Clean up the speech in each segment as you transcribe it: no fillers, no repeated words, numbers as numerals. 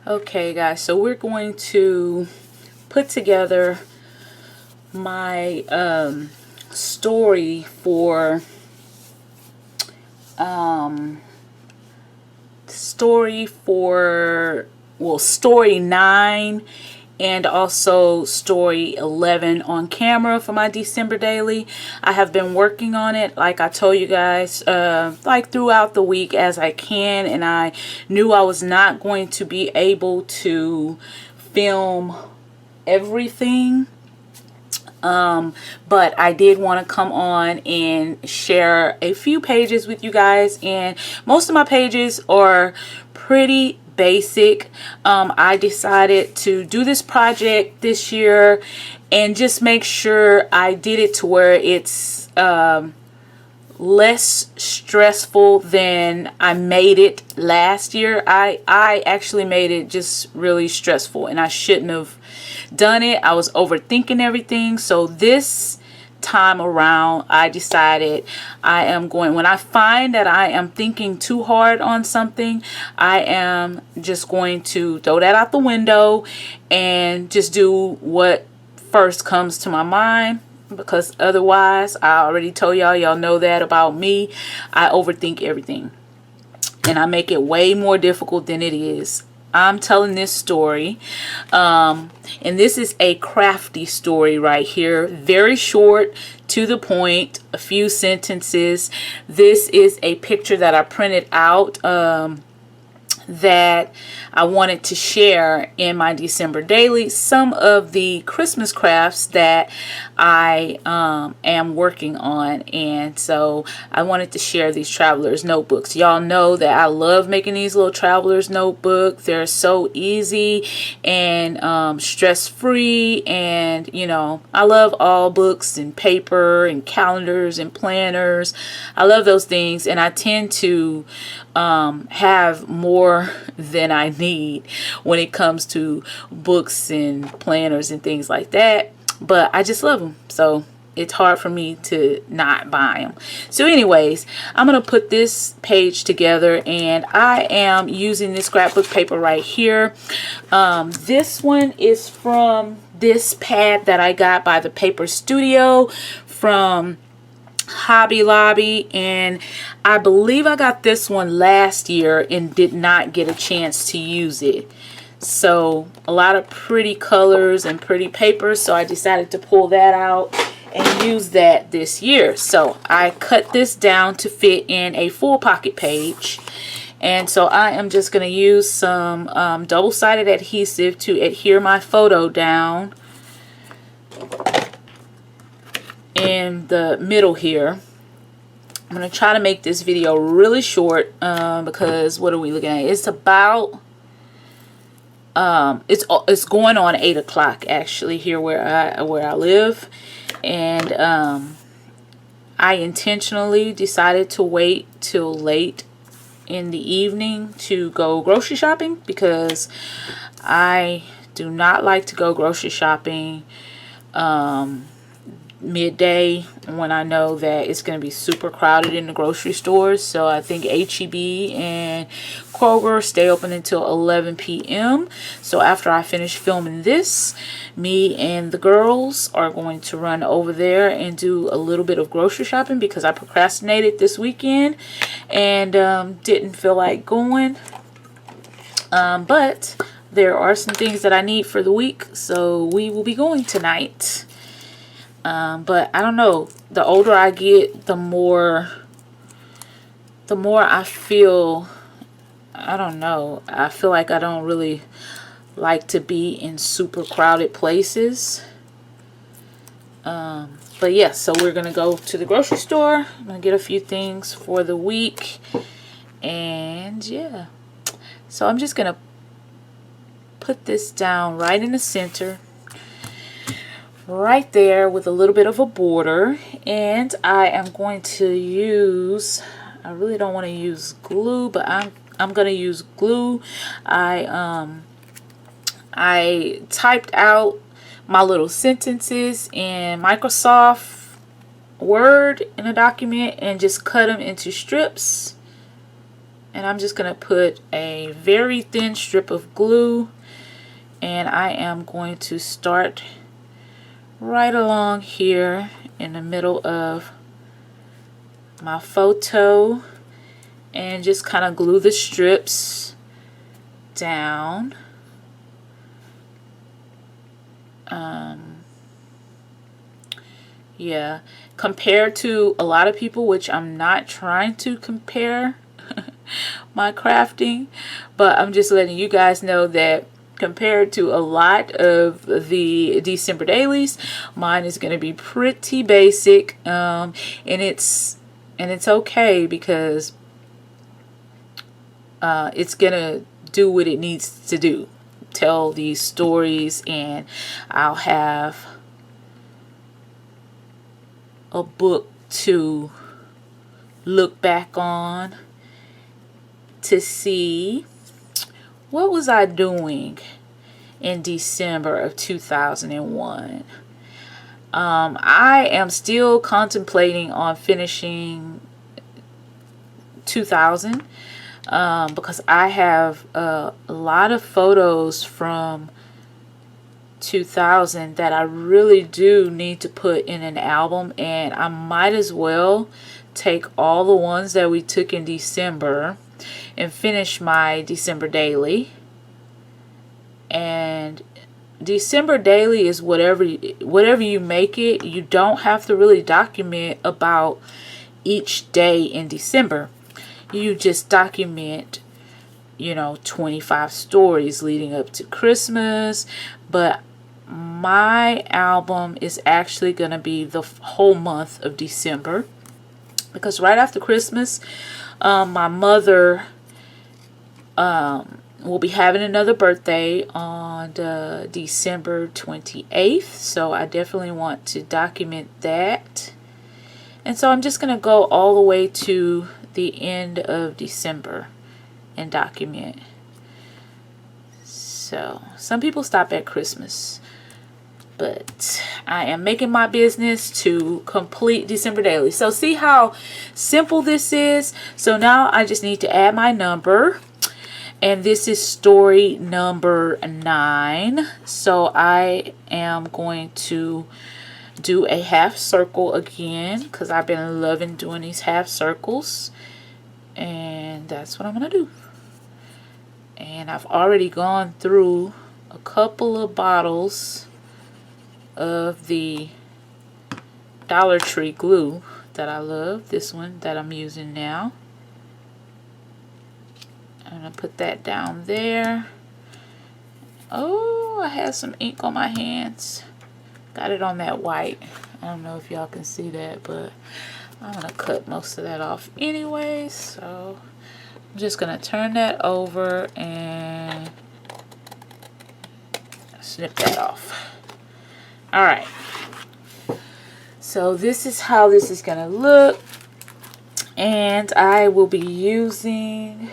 Okay guys, so we're going to put together my story for story 9 and also story 11 on camera for my December daily. I have been working on it, like I told you guys, like throughout the week as I can, and I knew I was not going to be able to film everything. But I did want to come on and share a few pages with you guys, and most of my pages are pretty basic. I decided to do this project this year and just make sure I did it to where it's less stressful than I made it last year. I actually made it just really stressful, and I shouldn't have done it. I was overthinking everything. So this time around, I decided I am going, when I find that I am thinking too hard on something, I am just going to throw that out the window and just do what first comes to my mind. Because otherwise, I already told y'all know that about me. I overthink everything, and I make it way more difficult than it is. I'm telling this story, and this is a crafty story right here. Very short, to the point, a few sentences. This is a picture that I printed out that I wanted to share in my December daily. Some of the Christmas crafts that I am working on, and so I wanted to share these traveler's notebooks. Y'all know that I love making these little traveler's notebooks. They're so easy and stress-free, and you know, I love all books and paper and calendars and planners. I love those things, and I tend to have more than I need when it comes to books and planners and things like that, but I just love them, so it's hard for me to not buy them. So anyways, I'm gonna put this page together, and I am using this scrapbook paper right here. This one is from this pad that I got by the Paper Studio from Hobby Lobby, and I believe I got this one last year and did not get a chance to use it. So a lot of pretty colors and pretty papers, so I decided to pull that out and use that this year. So I cut this down to fit in a full pocket page, and so I am just going to use some double-sided adhesive to adhere my photo down in the middle here. I'm going to try to make this video really short because what are we looking at? It's about it's going on 8 o'clock actually here where I live, and I intentionally decided to wait till late in the evening to go grocery shopping because I do not like to go grocery shopping midday when I know that it's going to be super crowded in the grocery stores. So I think H-E-B and Kroger stay open until 11 p.m. So after I finish filming this, me and the girls are going to run over there and do a little bit of grocery shopping because I procrastinated this weekend and didn't feel like going. But there are some things that I need for the week, so we will be going tonight. But I don't know, the older I get, the more I feel, I don't know, I feel like I don't really like to be in super crowded places. But yeah, so we're gonna go to the grocery store. I'm gonna get a few things for the week, and yeah, so I'm just gonna put this down right in the center, right there, with a little bit of a border. And I am going to use, I really don't want to use glue, but I'm going to use glue. I typed out my little sentences in Microsoft Word in a document and just cut them into strips. And I'm just going to put a very thin strip of glue, and I am going to start right along here in the middle of my photo and just kind of glue the strips down. Yeah, compared to a lot of people, which I'm not trying to compare my crafting, but I'm just letting you guys know that compared to a lot of the December dailies, mine is going to be pretty basic, and it's okay, because it's going to do what it needs to do, tell these stories, and I'll have a book to look back on to see what was I doing in December of 2001. I am still contemplating on finishing 2000, because I have a lot of photos from 2000 that I really do need to put in an album, and I might as well take all the ones that we took in December and finish my December daily. And December daily is whatever you make it. You don't have to really document about each day in December. You just document, 25 stories leading up to Christmas. But my album is actually going to be the whole month of December, because right after Christmas, my mother will be having another birthday on December 28th, so I definitely want to document that. And so I'm just going to go all the way to the end of December and document. So some people stop at Christmas, but I am making my business to complete December daily. So see how simple this is? So now I just need to add my number, and this is story number 9. So I am going to do a half circle again, because I've been loving doing these half circles, and that's what I'm going to do. And I've already gone through a couple of bottles of the Dollar Tree glue that I love. This one that I'm using now. I'm going to put that down there. Oh, I have some ink on my hands. Got it on that white. I don't know if y'all can see that, but I'm going to cut most of that off anyway. So I'm just going to turn that over and snip that off. Alright, so this is how this is going to look, and I will be using,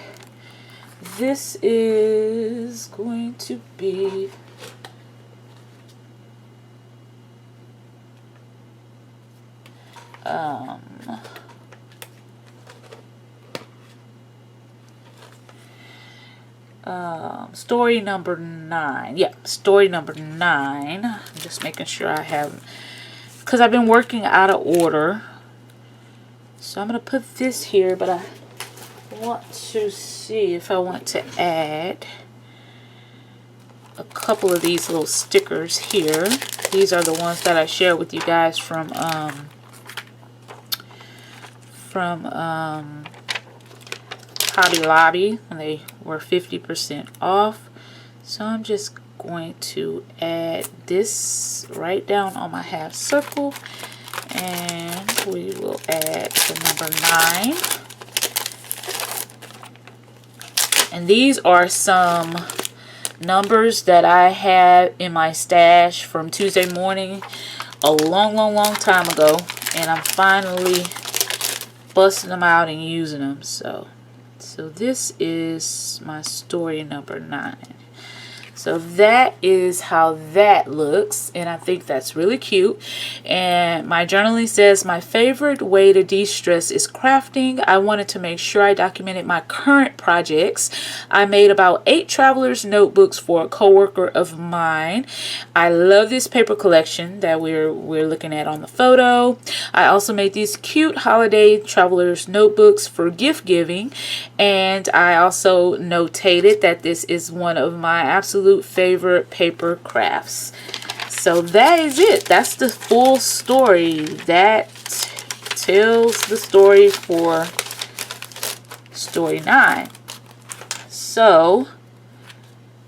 this is going to be story number 9. Yeah, story number 9. I'm just making sure I have, because I've been working out of order. So I'm going to put this here, but I want to see if I want to add a couple of these little stickers here. These are the ones that I shared with you guys from Hobby Lobby when they were 50% off. So I'm just going to add this right down on my half circle, and we will add the number 9. And these are some numbers that I had in my stash from Tuesday morning a long time ago, and I'm finally busting them out and using them. So this is my story number 9. So that is how that looks, and I think that's really cute. And my journaling says, my favorite way to de-stress is crafting. I wanted to make sure I documented my current projects. I made about 8 traveler's notebooks for a coworker of mine. I love this paper collection that we're looking at on the photo. I also made these cute holiday traveler's notebooks for gift giving, and I also notated that this is one of my absolute favorite paper crafts. So that is it. That's the full story. That tells the story for story 9. So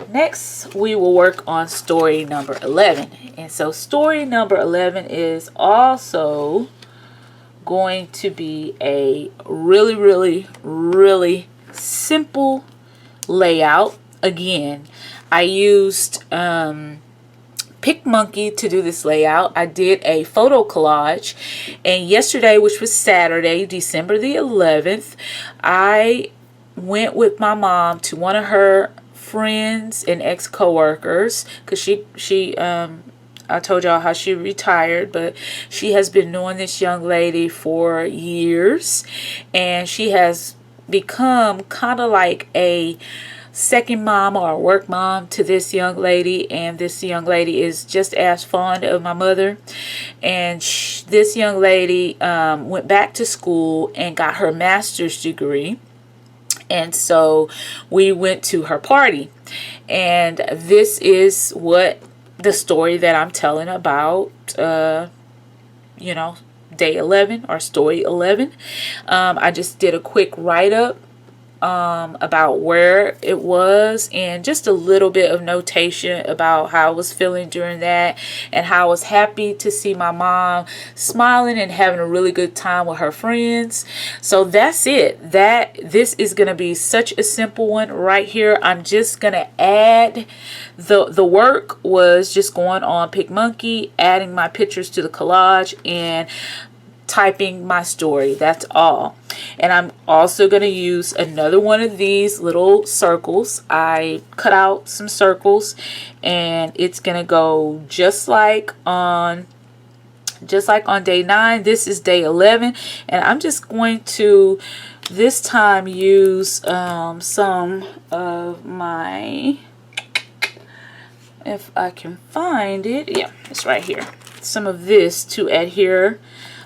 next we will work on story number 11. And so story number 11 is also going to be a really simple layout. Again, I used PicMonkey to do this layout. I did a photo collage, and yesterday, which was Saturday, December the 11th, I went with my mom to one of her friends and ex-coworkers, because I told y'all how she retired, but she has been knowing this young lady for years, and she has become kind of like a second mom or a work mom to this young lady, and this young lady is just as fond of my mother. And this young lady went back to school and got her master's degree, and so we went to her party, and this is what the story that I'm telling about, you know, day 11 or story 11. I just did a quick write-up about where it was, and just a little bit of notation about how I was feeling during that, and how I was happy to see my mom smiling and having a really good time with her friends. So that's it. This is going to be such a simple one right here. I'm just going to add the work was just going on PicMonkey, adding my pictures to the collage, and typing my story. That's all. And I'm also going to use another one of these little circles. I cut out some circles, and it's going to go just like on day 9. This is day 11, and I'm just going to this time use some of my, if I can find it, yeah, it's right here, some of this to adhere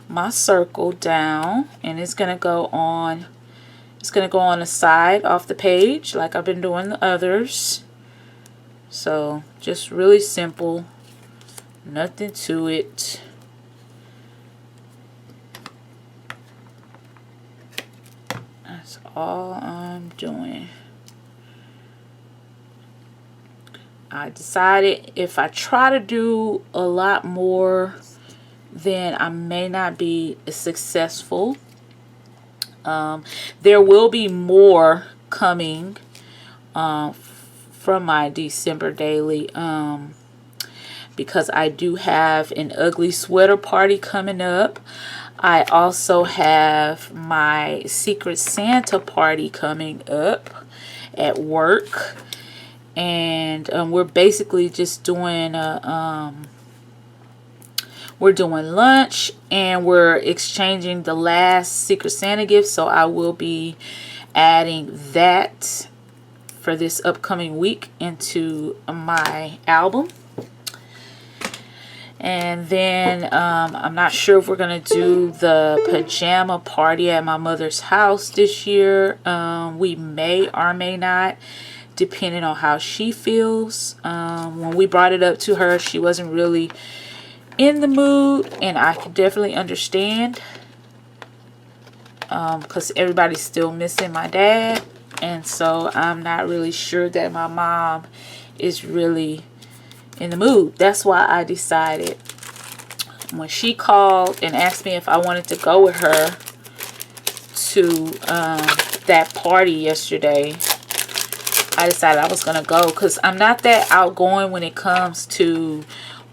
my circle down, and it's gonna go on the side off the page like I've been doing the others. So just really simple, nothing to it. That's all I'm doing. I decided if I try to do a lot more, then I may not be as successful. There will be more coming from my December daily, because I do have an ugly sweater party coming up. I also have my Secret Santa party coming up at work, and we're basically just doing a we're doing lunch, and we're exchanging the last Secret Santa gift. So I will be adding that for this upcoming week into my album. And then I'm not sure if we're going to do the pajama party at my mother's house this year. We may or may not, depending on how she feels. When we brought it up to her, she wasn't really in the mood, and I can definitely understand, because everybody's still missing my dad, and so I'm not really sure that my mom is really in the mood. That's why I decided, when she called and asked me if I wanted to go with her to that party yesterday, I decided I was gonna go, because I'm not that outgoing when it comes to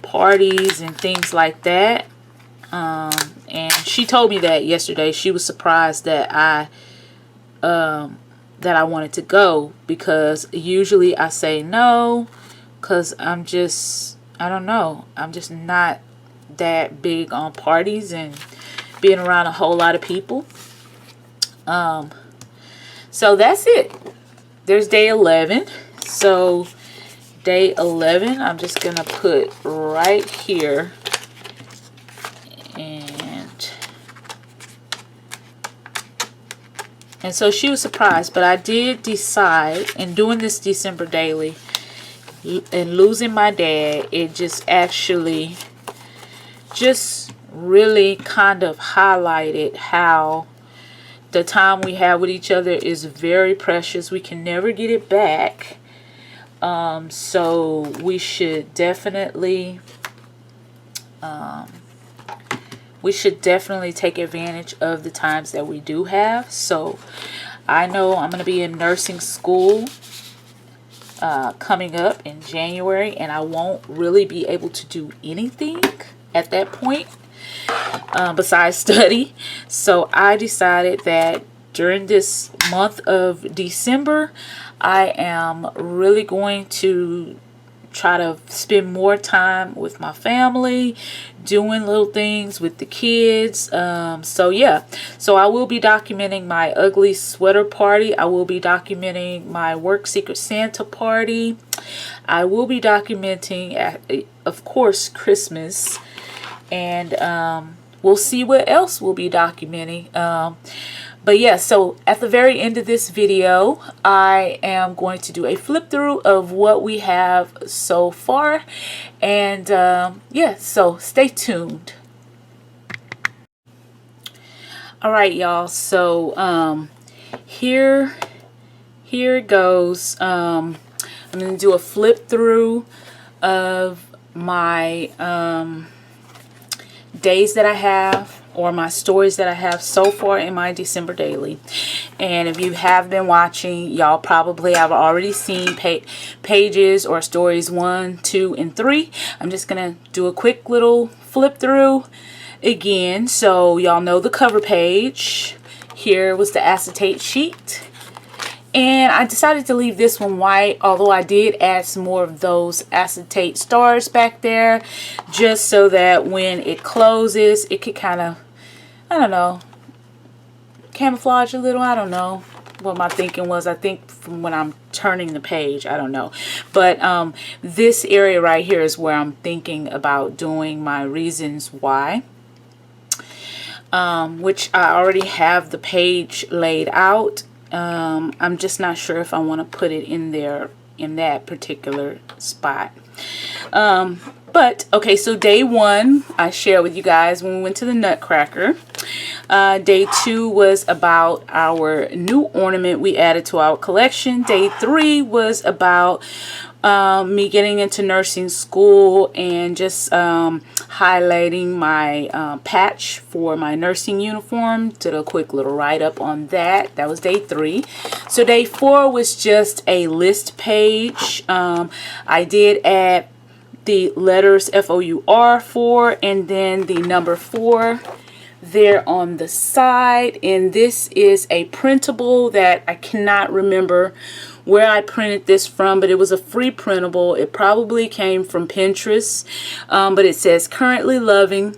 parties and things like that. And she told me that yesterday. She was surprised that I wanted to go, because usually I say no because I don't know, I'm just not that big on parties and being around a whole lot of people. So that's it. There's day 11. So day 11, I'm just gonna put right here, and so she was surprised, but I did decide in doing this December daily and losing my dad, it just actually just really kind of highlighted how the time we have with each other is very precious. We can never get it back. So we should definitely take advantage of the times that we do have. So I know I'm going to be in nursing school coming up in January, and I won't really be able to do anything at that point besides study. So I decided that during this month of December, I am really going to try to spend more time with my family, doing little things with the kids. So yeah, so I will be documenting my ugly sweater party. I will be documenting my work Secret Santa party. I will be documenting, of course, Christmas, and we'll see what else we'll be documenting. But yeah, so at the very end of this video, I am going to do a flip through of what we have so far. And yeah, so stay tuned. All right, y'all. So here it goes. I'm going to do a flip through of my days that I have, or my stories that I have so far in my December daily. And if you have been watching, y'all probably have already seen pages or stories 1, 2, and 3. I'm just gonna do a quick little flip through again, so y'all know the cover page. Here was the acetate sheet, and I decided to leave this one white, although I did add some more of those acetate stars back there, just so that when it closes, it could kind of, I don't know, camouflage a little. I don't know what my thinking was. I think from when I'm turning the page, I don't know. But this area right here is where I'm thinking about doing my reasons why, which I already have the page laid out. I'm just not sure if I want to put it in there in that particular spot. But okay, so day 1 I shared with you guys when we went to the Nutcracker. Day 2 was about our new ornament we added to our collection. Day 3 was about me getting into nursing school and just highlighting my patch for my nursing uniform. Did a quick little write-up on that. That was day 3. So day 4 was just a list page. I did add the letters FOUR 4 and then the number 4 there on the side. And this is a printable that I cannot remember where I printed this from, but it was a free printable. It probably came from Pinterest, but it says currently loving,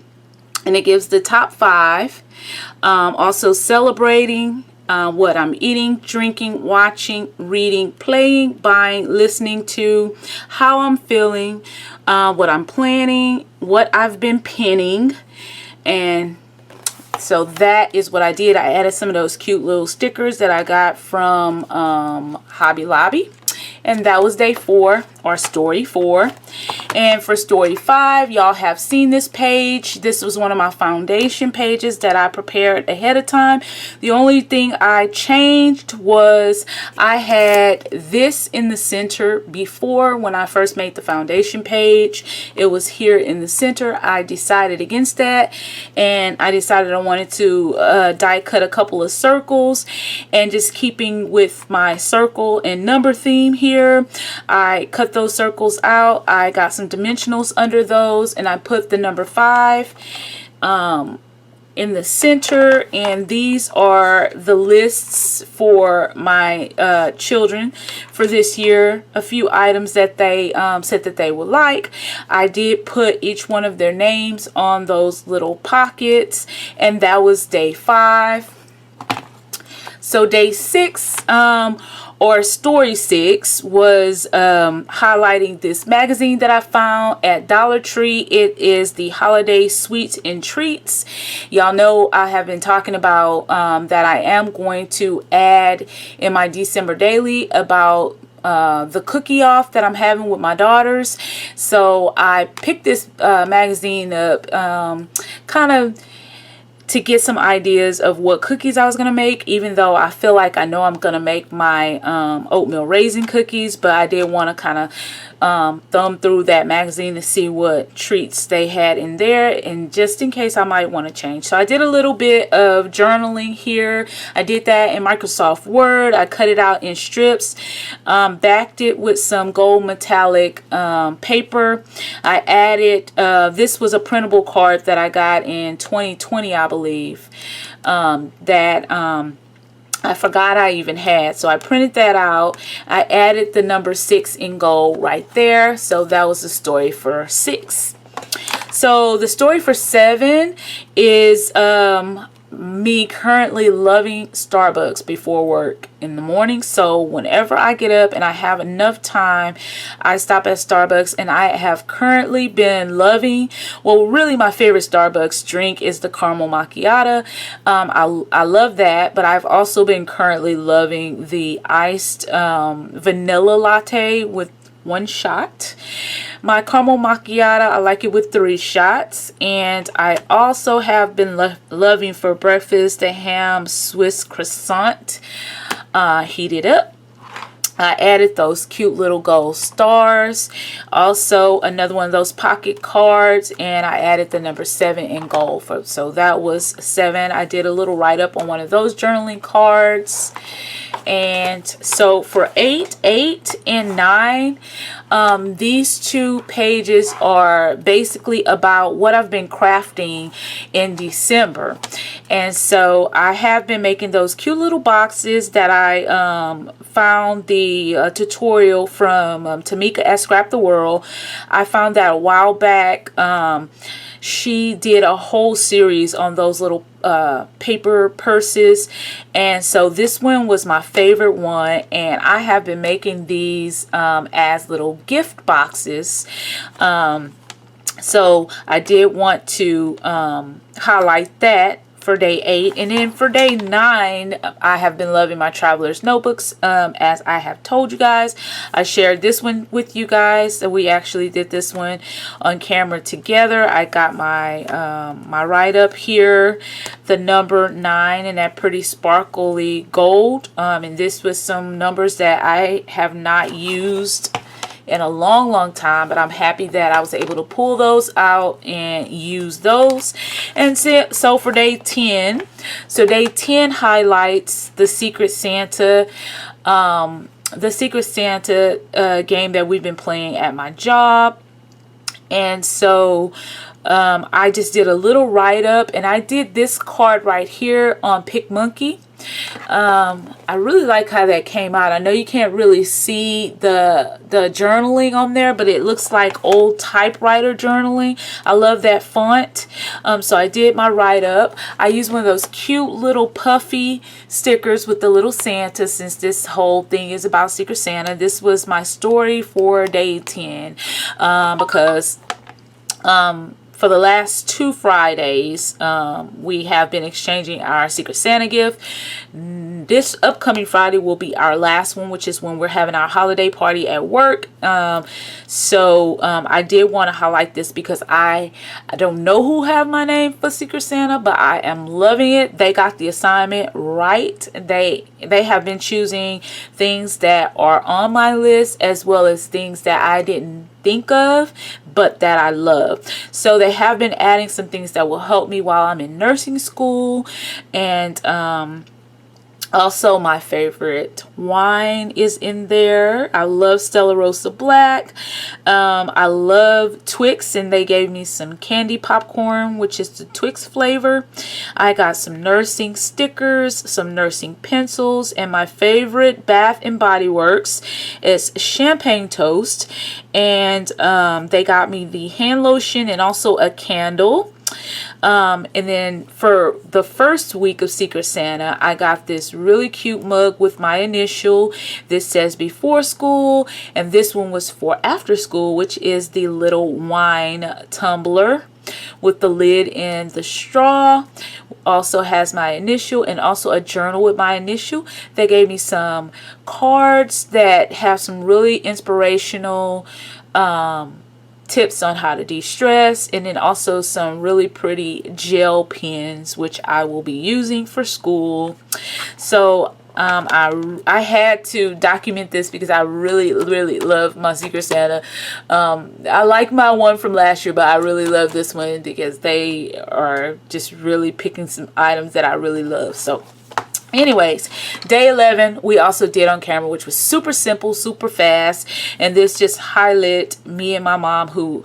and it gives the top 5. Also celebrating what I'm eating, drinking, watching, reading, playing, buying, listening to, how I'm feeling, what I'm planning, what I've been pinning. And so that is what I did. I added some of those cute little stickers that I got from Hobby Lobby. And that was day 4, or story 4. And for story 5, y'all have seen this page. This was one of my foundation pages that I prepared ahead of time. The only thing I changed was I had this in the center before. When I first made the foundation page, it was here in the center. I decided against that, and I decided I wanted to die cut a couple of circles, and just keeping with my circle and number theme here, I cut those circles out. I got some dimensionals under those, and I put the number 5 in the center, and these are the lists for my children for this year. A few items that they said that they would like. I did put each one of their names on those little pockets, and that was day 5. So day 6, or story 6, was highlighting this magazine that I found at Dollar Tree. It is the Holiday Sweets and Treats. Y'all know I have been talking about that I am going to add in my December daily about the cookie off that I'm having with my daughters. So I picked this magazine up kind of to get some ideas of what cookies I was going to make, even though I feel like I know I'm going to make my oatmeal raisin cookies, but I did want to kind of thumb through that magazine to see what treats they had in there, and just in case I might want to change. So I did a little bit of journaling here. I did that in Microsoft Word. I cut it out in strips, backed it with some gold metallic paper. I added, this was a printable card that I got in 2020, I believe, that I forgot I even had. So I printed that out. I added the number 6 in gold right there. So that was the story for 6. So the story for 7 is me currently loving Starbucks before work in the morning. So whenever I get up and I have enough time, I stop at Starbucks, and I have currently been loving, well, really my favorite Starbucks drink is the caramel macchiato. I love that, but I've also been currently loving the iced vanilla latte with 1 shot. My caramel macchiato, I like it with 3 shots. And I also have been loving for breakfast the ham Swiss croissant, heated up. I added those cute little gold stars. Also another one of those pocket cards, and I added the number 7 in gold. So that was 7. I did a little write-up on one of those journaling cards. And so for 8 and 9, these 2 pages are basically about what I've been crafting in December. And so I have been making those cute little boxes that I found the tutorial from Tamika at Scrap the World. I found that a while back. She did a whole series on those little paper purses, and so this one was my favorite one, and I have been making these as little gift boxes. So I did want to highlight that for day 8. And then for day 9, I have been loving my traveler's notebooks. As I have told you guys, I shared this one with you guys. So we actually did this one on camera together. I got my my write-up here, the number 9 and that pretty sparkly gold. And this was some numbers that I have not used in a long time, but I'm happy that I was able to pull those out and use those. And so for day 10, so day 10 highlights the Secret Santa game that we've been playing at my job. And so I just did a little write-up, and I did this card right here on PicMonkey. I really like how that came out. I know you can't really see the journaling on there, but it looks like old typewriter journaling. I love that font. So I did my write-up. I used one of those cute little puffy stickers with the little Santa, since this whole thing is about Secret Santa. This was my story for day 10, because for the last 2 Fridays, we have been exchanging our Secret Santa gift. This upcoming Friday will be our last one, which is when we're having our holiday party at work. So I did want to highlight this because I don't know who have my name for Secret Santa, but I am loving it. They got the assignment right. They have been choosing things that are on my list, as well as things that I didn't think of but that I love. So they have been adding some things that will help me while I'm in nursing school, and Also, my favorite wine is in there. I love Stella Rosa Black. I love Twix, and they gave me some candy popcorn, which is the Twix flavor. I got some nursing stickers, some nursing pencils, and my favorite Bath and Body Works is Champagne Toast. And they got me the hand lotion and also a candle. And then for the first week of Secret Santa, I got this really cute mug with my initial. This says before school, and this one was for after school, which is the little wine tumbler with the lid and the straw. Also has my initial and also a journal with my initial. They gave me some cards that have some really inspirational tips on how to de-stress, and then also some really pretty gel pens, which I will be using for school. So I had to document this because I really love my Secret Santa. I like my one from last year, but I really love this one because they are just really picking some items that I really love. So anyways, day 11 we also did on camera, which was super simple, super fast, and this just highlight me and my mom, who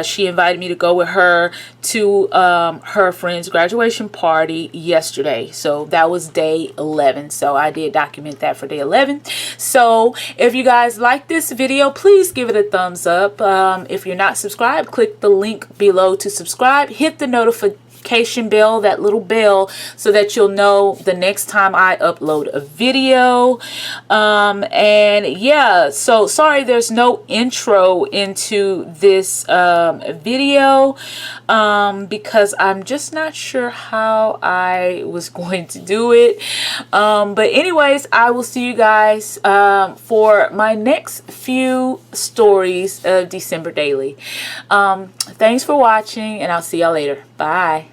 she invited me to go with her to her friend's graduation party yesterday. So that was day 11, so I did document that for day 11. So if you guys like this video, please give it a thumbs up. If you're not subscribed, click the link below to subscribe. Hit the notification bell, that little bell, so that you'll know the next time I upload a video. And yeah, so sorry there's no intro into this video because I'm just not sure how I was going to do it. But anyways, I will see you guys for my next few stories of December Daily. Thanks for watching, and I'll see y'all later. Bye.